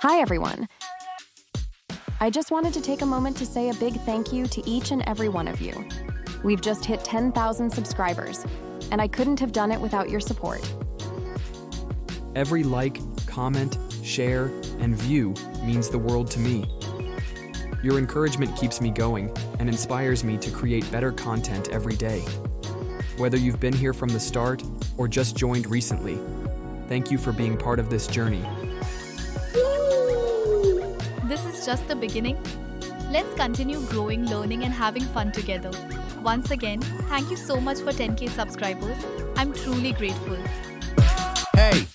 Hi, everyone. I just wanted to take a moment to say a big thank you to each and every one of you. We've just hit 10,000 subscribers, and I couldn't have done it without your support. Every like, comment, share, and view means the world to me. Your encouragement keeps me going and inspires me to create better content every day. Whether you've been here from the start or just joined recently, thank you for being part of this journey. This is just the beginning. Let's continue growing, learning, and having fun together. Once again, thank you so much for 10K subscribers. I'm truly grateful. Hey,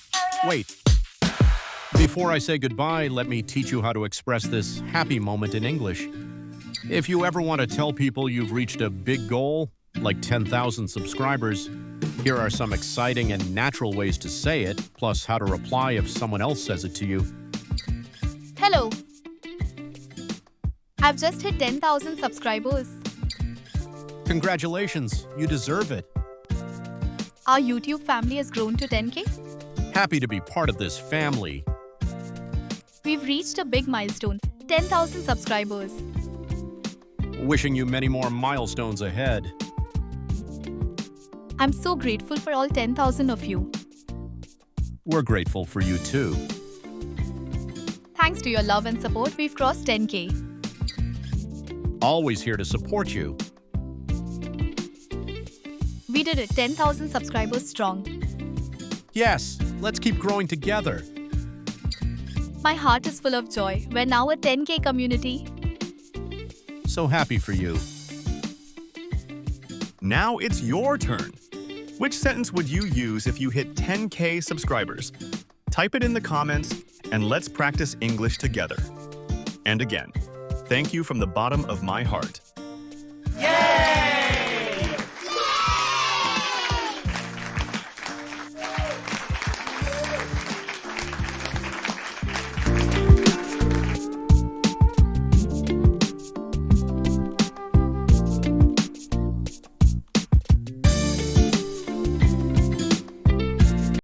wait. Before I say goodbye, let me teach you how to express this happy moment in English. If you ever want to tell people you've reached a big goal, like 10,000 subscribers, here are some exciting and natural ways to say it, plus how to reply if someone else says it to you. Hello. I've just hit 10,000 subscribers. Congratulations, you deserve it. Our YouTube family has grown to 10K. Happy to be part of this family. We've reached a big milestone, 10,000 subscribers. Wishing you many more milestones ahead. I'm so grateful for all 10,000 of you. We're grateful for you too. Thanks to your love and support, we've crossed 10K. Always here to support you. We did it, 10,000 subscribers strong. Yes, let's keep growing together. My heart is full of joy. We're now a 10K community. So happy for you. Now it's your turn. Which sentence would you use if you hit 10K subscribers? Type it in the comments and let's practice English together. And again, thank you from the bottom of my heart.